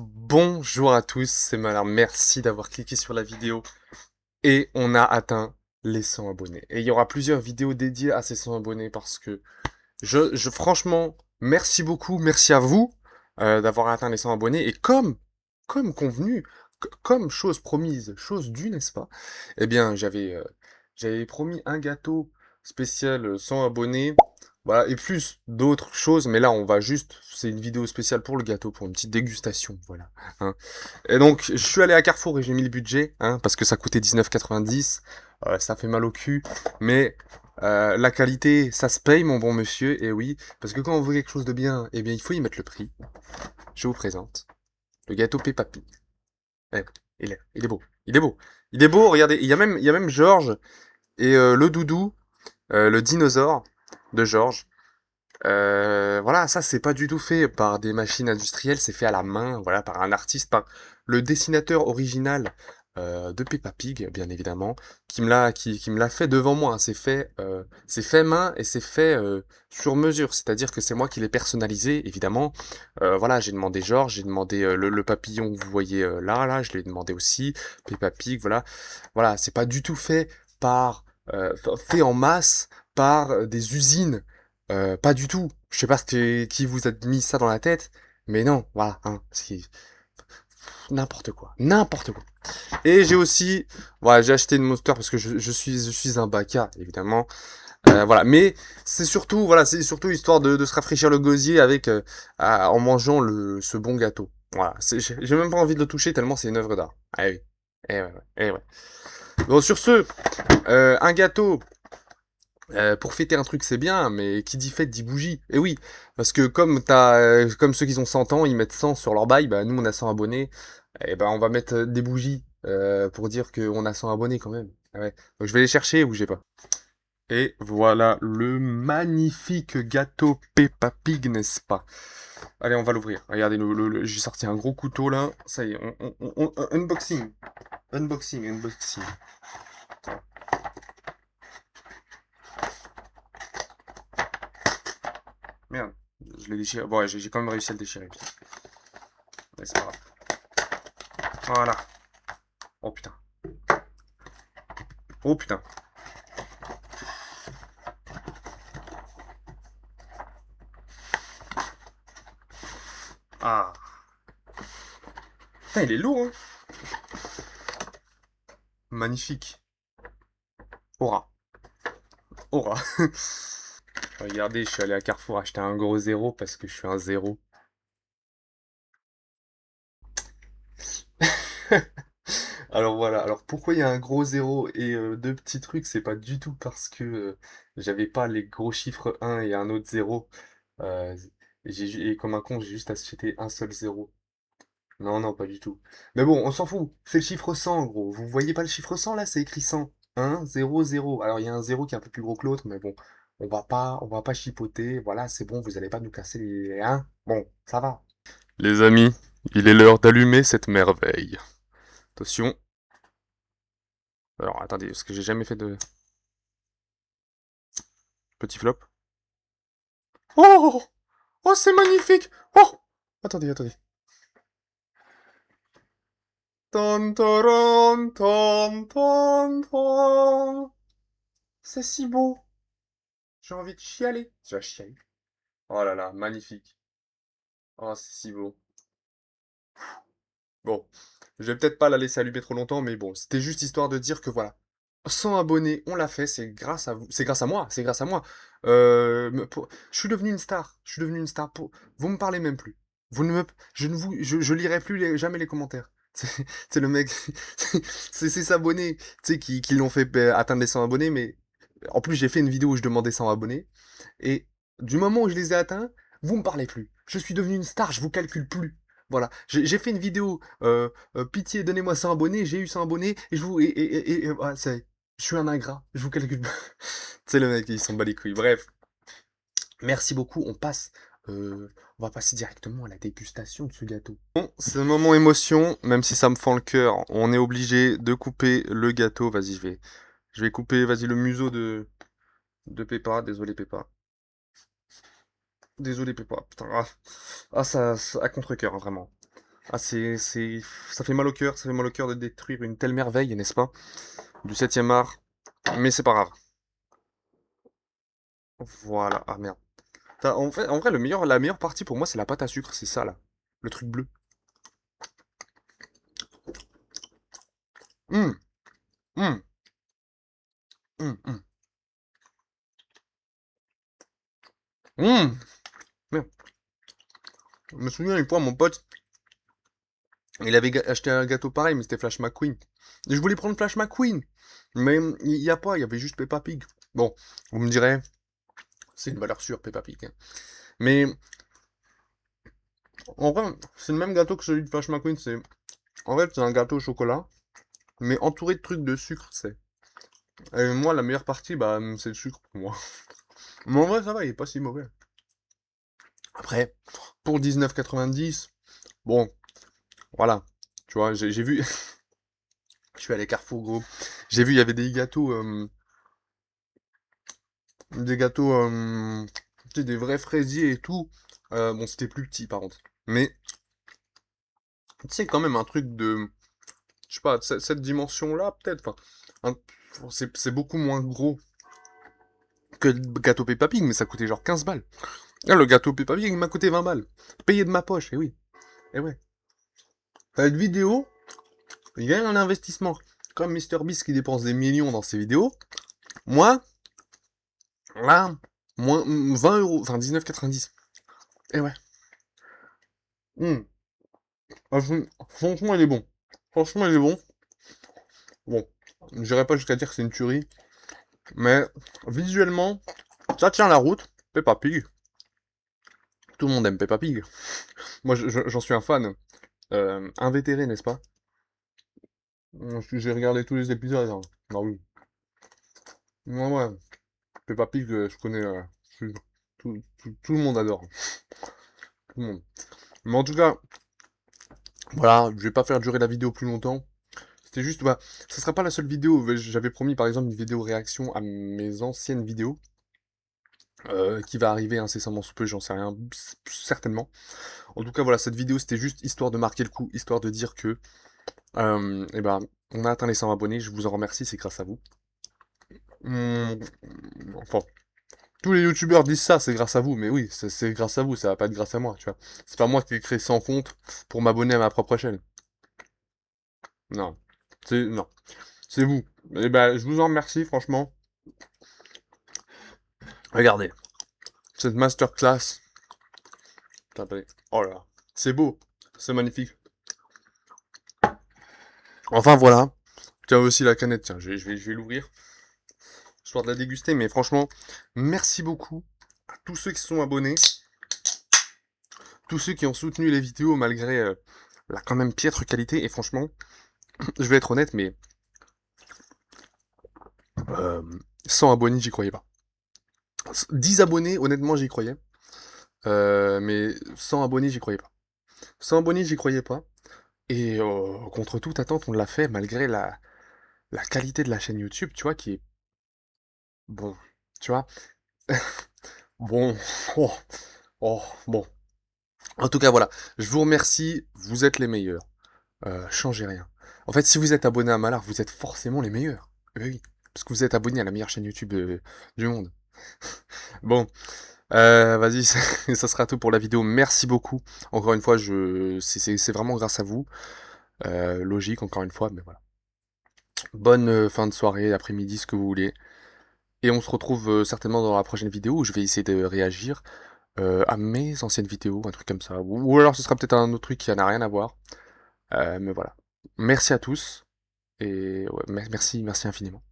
Bonjour à tous, c'est Malin, merci d'avoir cliqué sur la vidéo et on a atteint les 100 abonnés. Et il y aura plusieurs vidéos dédiées à ces 100 abonnés parce que franchement, merci beaucoup, merci à vous d'avoir atteint les 100 abonnés et comme convenu, comme chose promise, chose due, n'est-ce pas? Eh bien, j'avais promis un gâteau spécial 100 abonnés. Voilà, et plus d'autres choses, mais là c'est une vidéo spéciale pour le gâteau, pour une petite dégustation, voilà. Hein. Et donc, je suis allé à Carrefour et j'ai mis le budget, hein, parce que ça coûtait 19,90. Ça fait mal au cul, mais la qualité, ça se paye, mon bon monsieur, et oui, parce que quand on veut quelque chose de bien, eh bien, il faut y mettre le prix. Je vous présente le gâteau Peppa Pig. Eh, il est beau, il est beau. Il est beau, regardez, il y a même Georges et le doudou, le dinosaure de Georges. Voilà, ça c'est pas du tout fait par des machines industrielles, c'est fait à la main, voilà, par un artiste, par le dessinateur original de Peppa Pig, bien évidemment, qui me l'a fait devant moi. Hein. C'est fait main et c'est fait sur mesure, c'est-à-dire que c'est moi qui l'ai personnalisé, évidemment. Voilà, j'ai demandé Georges, j'ai demandé le papillon que vous voyez là, je l'ai demandé aussi, Peppa Pig, voilà. Voilà, c'est pas du tout fait fait en masse par des usines. Pas du tout. Je sais pas qui vous a mis ça dans la tête, mais non, voilà, hein, c'est n'importe quoi, n'importe quoi. Et j'ai aussi, voilà, j'ai acheté une Monster parce que je suis un bacard, évidemment. Voilà, mais c'est surtout histoire de se rafraîchir le gosier en mangeant ce bon gâteau. Voilà, j'ai même pas envie de le toucher tellement c'est une œuvre d'art. Ah oui, eh ouais, eh ouais. Bon, sur ce, un gâteau. Pour fêter un truc, c'est bien, mais qui dit fête dit bougie. Et oui, parce que comme ceux qui ont 100 ans, ils mettent 100 sur leur bail, bah nous on a 100 abonnés, et ben on va mettre des bougies pour dire qu'on a 100 abonnés quand même. Ah ouais. Donc je vais les chercher, bougez pas. Et voilà le magnifique gâteau Peppa Pig, n'est-ce pas? Allez, on va l'ouvrir. Regardez, j'ai sorti un gros couteau là. Ça y est, unboxing. Unboxing, unboxing. Merde, je l'ai déchiré. Bon, ouais, j'ai quand même réussi à le déchirer, putain. Ouais, c'est pas grave. Voilà. Oh putain. Oh putain. Ah. Putain, il est lourd, hein. Magnifique. Aura. Aura. Regardez, je suis allé à Carrefour acheter un gros zéro parce que je suis un zéro. Alors voilà, alors pourquoi il y a un gros zéro et deux petits trucs, c'est pas du tout parce que j'avais pas les gros chiffres un et un autre zéro. Euh, et comme un con, j'ai juste acheté un seul zéro. Non, non, pas du tout. Mais bon, on s'en fout. C'est le chiffre 100, gros. Vous voyez pas le chiffre 100 là? C'est écrit 100. 1, 0, 0. Alors il y a un zéro qui est un peu plus gros que l'autre, mais bon, on va pas chipoter. Voilà, c'est bon, vous allez pas nous casser les... Hein? Bon, ça va. Les amis, il est l'heure d'allumer cette merveille. Attention. Alors, attendez, parce que j'ai jamais fait de petit flop. Oh! Oh, c'est magnifique! Oh! Attendez, attendez. Ton, toron, ton, ton, ton. C'est si beau. J'ai envie de chialer. Tu vas chialer. Oh là là, magnifique. Oh, c'est si beau. Bon, je vais peut-être pas la laisser allumer trop longtemps, mais bon, c'était juste histoire de dire que voilà. 100 abonnés, on l'a fait, c'est grâce à vous. C'est grâce à moi, c'est grâce à moi. Je suis devenu une star. Je suis devenu une star. Vous me parlez même plus. Vous ne me... Je ne vous... je lirai plus jamais les commentaires. C'est le mec... C'est s'abonner, tu sais, qui l'ont fait atteindre les 100 abonnés, mais... En plus, j'ai fait une vidéo où je demandais 100 abonnés. Et du moment où je les ai atteints, vous me parlez plus. Je suis devenu une star, je vous calcule plus. Voilà, j'ai fait une vidéo, pitié, donnez-moi 100 abonnés, j'ai eu 100 abonnés, et je vous... voilà, je suis un ingrat, je vous calcule plus. C'est le mec, il s'en bat les couilles. Bref, merci beaucoup, on va passer directement à la dégustation de ce gâteau. Bon, c'est le moment émotion, même si ça me fend le cœur, on est obligé de couper le gâteau. Vas-y, je vais couper, vas-y, le museau de Peppa, désolé Peppa. Désolé Peppa, putain, à contre-cœur, hein, vraiment. Ah, ça fait mal au cœur, ça fait mal au cœur de détruire une telle merveille, n'est-ce pas? Du 7e art. Mais c'est pas grave. Voilà. Ah merde. En vrai, la meilleure partie pour moi, c'est la pâte à sucre, c'est ça là. Le truc bleu. Hum, hum, hum. Hum. Merde. Je me souviens une fois, mon pote, il avait acheté un gâteau pareil, mais c'était Flash McQueen. Et je voulais prendre Flash McQueen. Mais il y a pas, il y avait juste Peppa Pig. Bon, vous me direz, c'est une valeur sûre, Peppa Pig, hein. Mais en vrai, c'est le même gâteau que celui de Flash McQueen. En fait, c'est un gâteau au chocolat, mais entouré de trucs de sucre, c'est. Et moi, la meilleure partie, bah, c'est le sucre pour moi. Mais en vrai, ça va, il est pas si mauvais. Après, pour 19,90, bon, voilà. Tu vois, j'ai vu, je suis allé Carrefour, gros. J'ai vu, il y avait des gâteaux, tu sais, des vrais fraisiers et tout. Bon, c'était plus petit, par contre. Mais, tu sais, quand même, un truc de, je sais pas, de cette dimension-là, peut-être. Enfin, c'est beaucoup moins gros que le gâteau Peppa Pig, mais ça coûtait genre 15 balles. Ah, le gâteau Peppa Pig, il m'a coûté 20 balles. Payé de ma poche, et oui. Et ouais. Cette vidéo, il y a un investissement. Comme MrBeast qui dépense des millions dans ses vidéos, moi, là, moins 20 euros, enfin 19,90. Et ouais. Hmm. Ah, franchement, il est bon. Franchement, il est bon. Bon, j'irai pas jusqu'à dire que c'est une tuerie, mais visuellement, ça tient la route. Peppa Pig. Tout le monde aime Peppa Pig. Moi, j'en suis un fan. Invétéré, n'est-ce pas? J'ai regardé tous les épisodes, hein. Ah oui. Ouais, ouais. Peppa Pig, je connais. Tout le monde adore. Tout le monde. Mais en tout cas, voilà, je vais pas faire durer la vidéo plus longtemps. C'était juste, bah, ça sera pas la seule vidéo. J'avais promis par exemple une vidéo réaction à mes anciennes vidéos, qui va arriver incessamment sous peu, j'en sais rien, certainement. En tout cas, voilà, cette vidéo c'était juste histoire de marquer le coup, histoire de dire que, eh ben, on a atteint les 100 abonnés, je vous en remercie, c'est grâce à vous. Hum, enfin, tous les youtubeurs disent ça, c'est grâce à vous, mais oui, c'est grâce à vous, ça va pas être grâce à moi, tu vois. C'est pas moi qui ai créé 100 comptes pour m'abonner à ma propre chaîne. Non. Non. C'est vous. Et ben, je vous en remercie, franchement. Regardez, cette masterclass. Attendez. Oh là là. C'est beau. C'est magnifique. Enfin, voilà. Tiens aussi la canette, tiens, je vais l'ouvrir. Histoire de la déguster, mais franchement, merci beaucoup à tous ceux qui se sont abonnés, tous ceux qui ont soutenu les vidéos malgré la quand même piètre qualité. Et franchement, je vais être honnête, mais euh, 100 abonnés, j'y croyais pas. 10 abonnés, honnêtement, j'y croyais. Mais 100 abonnés, j'y croyais pas. 100 abonnés, j'y croyais pas. Et contre toute attente, on l'a fait malgré la qualité de la chaîne YouTube, tu vois, qui est bon. Tu vois, bon. Oh, oh, bon. En tout cas, voilà. Je vous remercie. Vous êtes les meilleurs. Changez rien. En fait, si vous êtes abonné à Malar, vous êtes forcément les meilleurs. Eh ben oui. Parce que vous êtes abonné à la meilleure chaîne YouTube du monde. Bon, vas-y, ça sera tout pour la vidéo. Merci beaucoup. Encore une fois, c'est vraiment grâce à vous. Logique, encore une fois, mais voilà. Bonne fin de soirée, après-midi, ce que vous voulez. Et on se retrouve certainement dans la prochaine vidéo où je vais essayer de réagir à mes anciennes vidéos, un truc comme ça. Ou alors ce sera peut-être un autre truc qui n'a rien à voir. Mais voilà. Merci à tous et ouais, merci infiniment.